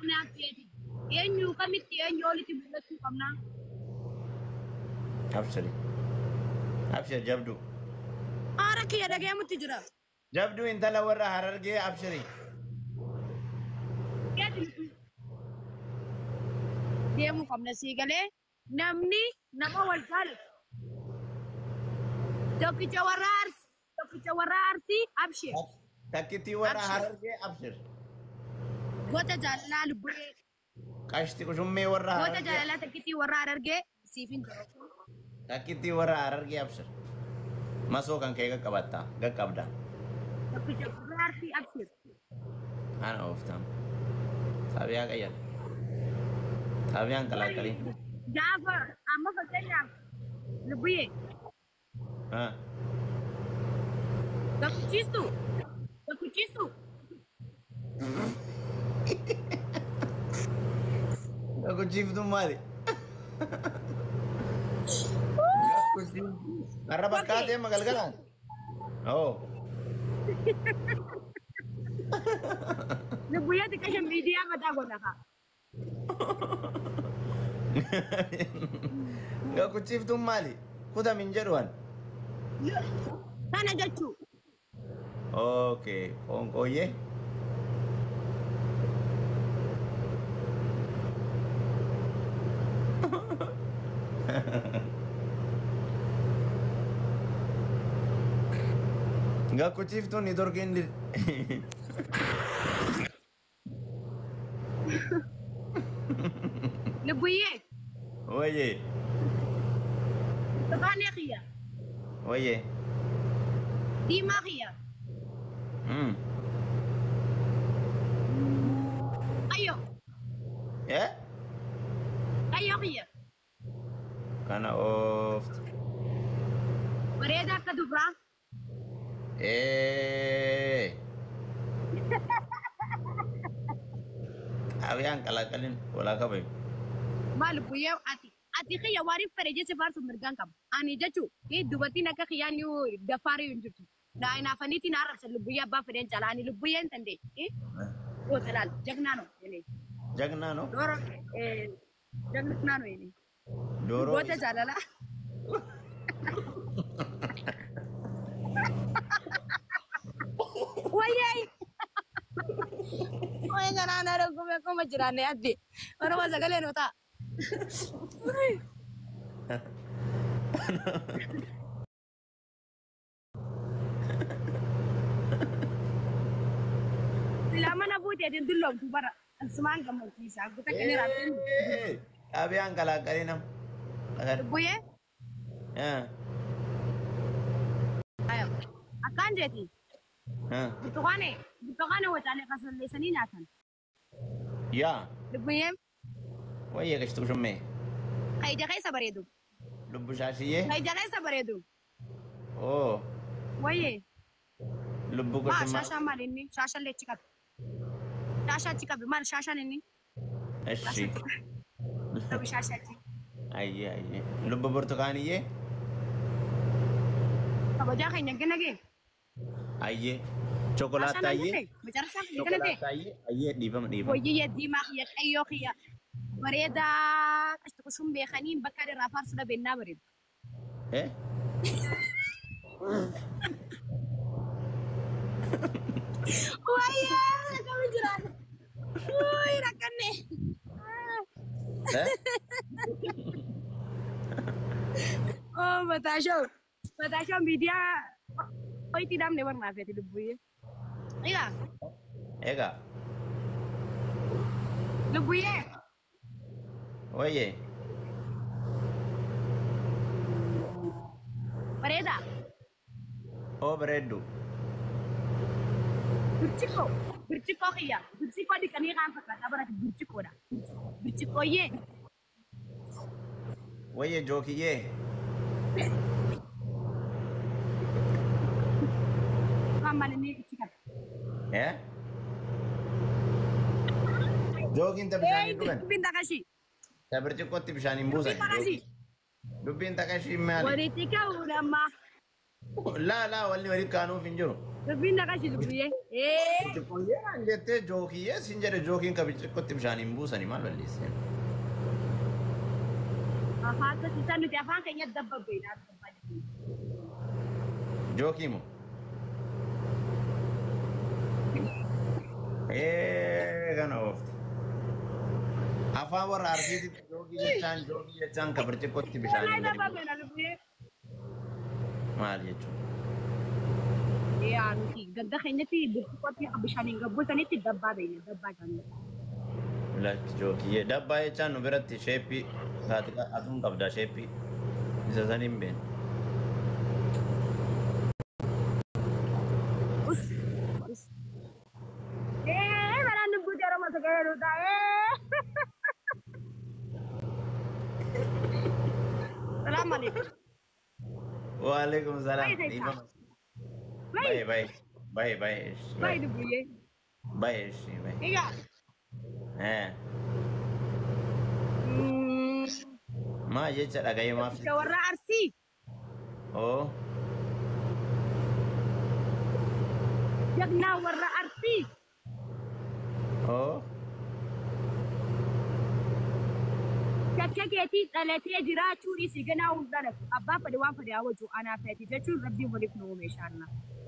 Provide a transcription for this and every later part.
أنا أفيدي ينيو كمتي ينيو اللي تبغى كمنا أبشري أبشر جبدو أراك يا دقيقة متجرا جبدو أنت لا ورا هررجي أبشري dia mu kamna sigale namni nama walgal doki jawararsi abshir تكتي ورا هررجي أبشر gota jalal bure كاشتي كشومي ورا gota هررجي jalala takiti wararge sifin تكتي ورا هررجي أبشر ما سو كان كيكا كبتا كبدا doki jawararsi abshir أنا أفتهم تابعا كيا تابعا كلا كلي Jafar amma fakanya lubuye ها Dakuchistu Aku chief tu mali. Karena bakat ya magal-galan. Oh. lubuye tikasha media mata gona ka Aku chief tu mali. Kuda minjaruan. kana jachu Oke, oh ye. Enggak aku chief tuh nih dorkin di. lubuye Oh ye, tabane khiya oh ye. di ma khiya ayo Ya? khiya Karena of. wareda ka dubra Awian kalakalin wala ka bay. mal buye ati khiya wari fareje se farsu mirgan kam ani jachu ke dubati naka khiya ni da fare yunjutu da ina faniti na arsa lubuya ba faren jalani lubuya tande o talal jagna no ele Jagna no? doro jagna no ele Doro. gota jalala Wayai. Oye ganana ro come jirane addi. Ora wa sagale no ta. Sila mana futi adin dullo tu bara. Asman kam ti sa guta kene ratin. Awian kalakalinam. Agar. Buye Ya. ayo. Akan jeti. Ha. Bitogane wajale kasal lesani natan. Ya. Buye Waye kashtu shumme. kai da kai sabaredu. Lubbu shashiye. Kai da kai sabaredu. Oh. Waye Lubbu ko ma shumma. shasha malini shasha le chika. Shasha chika bi man shasha nini. Eshi. Tabi shasha chi. Ayye. Lubbu burtukaniye. Kabaja kai nage. Ayye. Chocolate ayye. Bicara sa Chocolate ayye. Ayye dibam. Boyi ya dima ya kayo khiya. Bareda ashtu kusum be khanin bakari rafar suda benna barid. Eh? Waya, kamu jiran. Woi, rakane. Eh? Oh, Batasho media. Oi tidak never maaf ya tidak buye. Iya, Ega. lubuye. Waye. Bareda. Oh beredu. Birchiko khiya. Birchiko di kani kan fakata barati birchiko da. Birchiko ye. Waye jokiye. Kamal ni chikat. Eh? Jokin tabishani dugan. Pinta kashi. Sabarci ko tibishani mbusa. Pinta kashi. Dubin takashi mali. Waritika ulama. لا واللي ولي كانوا في انجرو ربي نقاش لبيه ايه تقول لي انا جت جوكي سنجر جوكين كبيت كنت مشاني مبوسني ما بليس ها بس انسان نتفاهم كان يدبب بينا جوكي مو ايه كان اوفت افا ور ارسيتي جوكي جتان كبرت كنت لا مشاني يدبب بينا لبيه ما جيتو يعني في قد خينتي بقطي بشاني قبل سنتي دبا بينا دبا كان لا جوكي دبا يجان نبرت شيبي هاتك اتون قبدا شيبي إذا زنين بين بس ايه انا نبغى جرى ما تغيروا ده ايه السلام عليكم وعليكم السلام باي باي باي باي باي دبويه باي باي ايه ها ما جيت لقى ما في تورى ارسي اوه جبنا ورا ارسي اوه كاكيتي ثلاثه جراتو دي سيغنا وزنك ابا فدي وان فدي اوجو انا فاتي تشو ربي وليك نو ما شاء الله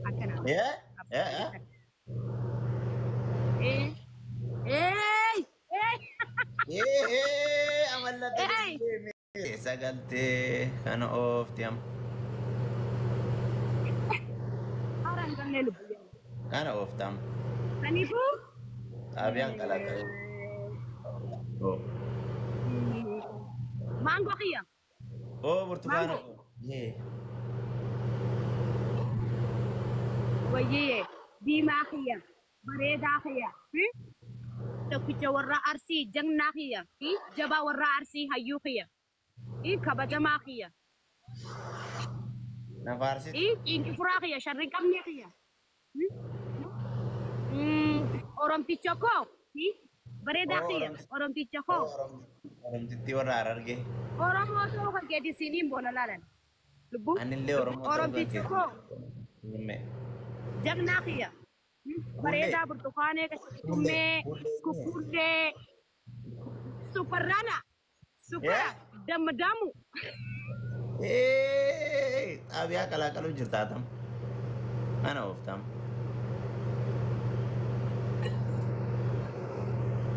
هكذا يا ايه ايه ايه عملت سقلتي كان اوف تيام اران كان لبويه كان اوف تام انيفو ابيان كلا مانغو خيا اوه برتقال ايه ويه ديما خيا بريدا خيا تكوچ ورا ارسي جننا خيا جبا ورا ارسي هيو خيا كبجما خيا نفارسي إنك فراغية شرين كم نيخية أورام تيجاكو بريدا خية أورام تيجاكو أورام تيجي ورا أرجع أورام ما تو خلقي دي سنين بولا لالن لبو أنا اللي أورام تيجاكو جغنا خية بريدا برتقانة كشكومة كوكولة سوبرانا سوبرا دم دمو أبي أكل أكلو جرتاتم أنا أفتم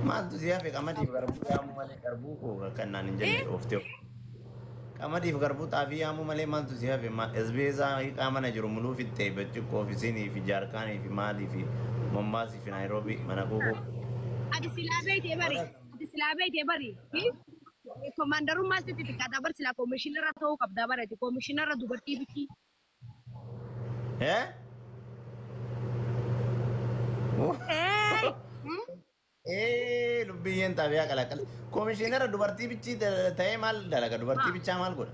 ما أنت سيافي كم دي بكربو يامو مالي كربو كو كنا نجني أفتيو كم دي بكربو تافي يامو مالي ما أنت سيافي ما إزبيزا هي كم أنا جرملو في التيبة تكو في سيني في جاركاني في مالي في مومباسي في نيروبي مانا كوكو أدي سلابي تبري Commander rumah itu tidak ada bersila komisioner atau kabda itu komisioner ada dua TV. Lebih yang tapi akal komisioner dua TV tapi mal dah lah dua TV camal gua.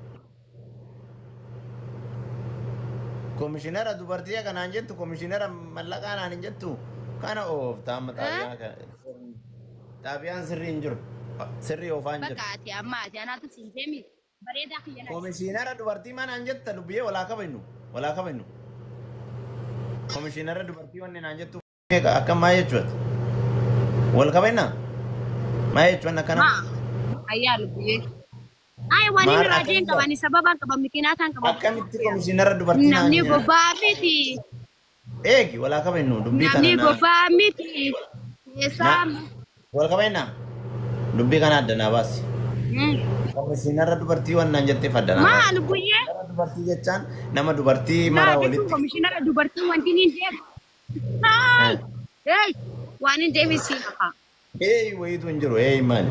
Komisioner dua TV kan anjir tu komisioner malah kan anjir tu karena tamat tapi yang sering jur. Sirri ofanjir. Bakati amma jana tu sinjemi. Bareda khiyana. Komisioner dubartii mana anjat lubiye wala kabinu. Wala kabinu. Komisioner dubartii wanne anjat tu akka maaye chuat. Wal kabina. Maaye chuan kana. Ayya lubiye. Ay wani rajen kabani sababan kabamikinatan kabam. Akkamitti komisioner dubartii namni gobbaa miti. Eegi wala kabinu dubbii kana. Namni gobbaa miti. Yesam. Wal kabina. Dubbi kana adda na baasi. Komisioner dubartii wanna anjatte faddana. Maal buyye? Dubartii jechaan nama dubartii mara walitti. Komisioner dubartii wanti ni jeef. Hey, waan hin deebisi nafa. Wayitu hin jiru maali.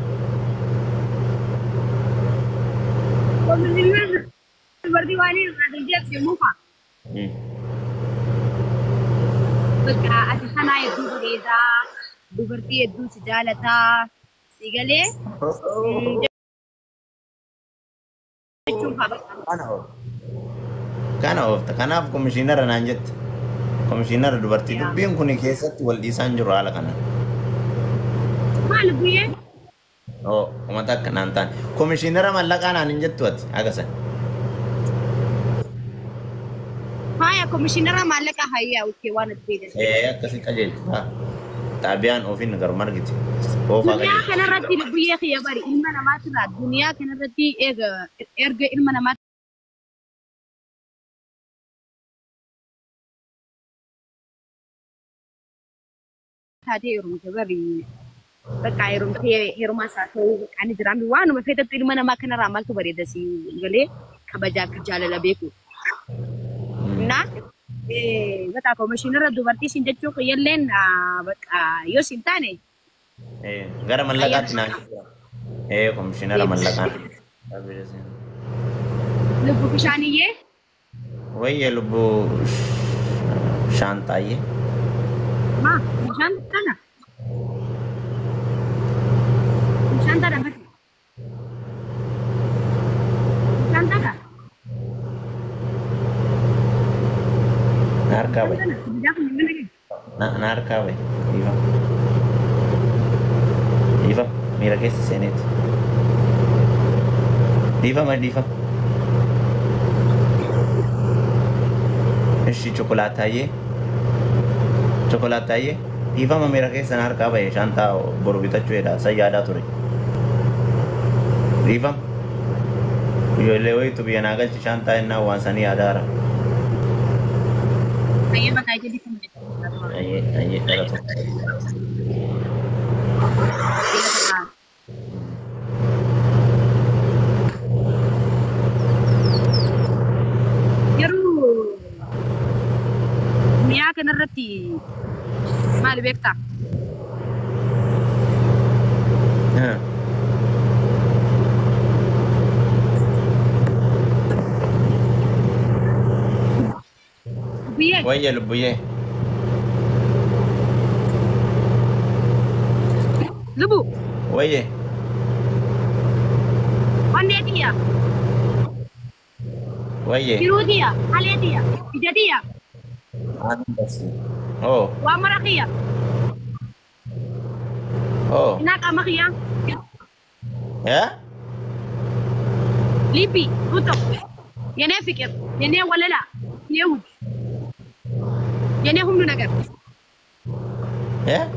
Komisioner dubartii waan hin jeef muka. Bakka ati kana hedduu bareedaa dubartii hedduu si jaalataa. Sigale. Kana ofta kanaaf komishinara naan jette komishinara dubartii dubbiin kun keessatti wal dhiisaan jiru haala kana. Maal buyyee? Uummata akka naan taane komishinara mallaqaa naan hin jettu ati agasan. كوميشنر مالك هيا اوكي وانا تفيد كسي كجيل تابعان اوفين غير ماركت اوفا الدنيا كان رتي لبيه يا بري إلما ما ترى الدنيا كان رتي إرجع إلما ما هذه يوم كبري بقى يوم ساتو كان جرامي وانو ما فيت إلما ما كان رامل تبري دسي قالي كبجا في جال لبيكو نا بتا كوميشنر دوبارتي سنجتشو كيلين بقى يو سنتاني غير ملقات نا كوميشنر ملقات لبو كشانية وهي لبو شانتاية ما شانتانا شانتانا ما شانتانا ناركاوي ناركاوي Diva, mira que este cenet. Diva, ma diva. Este chocolate chocolate Diva, ma mira que este narca vai shanta borbita chuera, sayada turi. Diva. Yo le voy tu bien agal shanta en na wansani adara. Aye बताइए jadi Aye, era to. Dunia kena reti, mal bekta. Buye. Buye lo buye. Lubu. Buye. Onde dia? Buye. Kiru dia, hale dia, ija dia. Oh. Wa marakia. Oh. Nak amakia. Ya? Lipi, tutup. Yana fikir, yana wala la. Yahud. Yana hum nagar. Ya?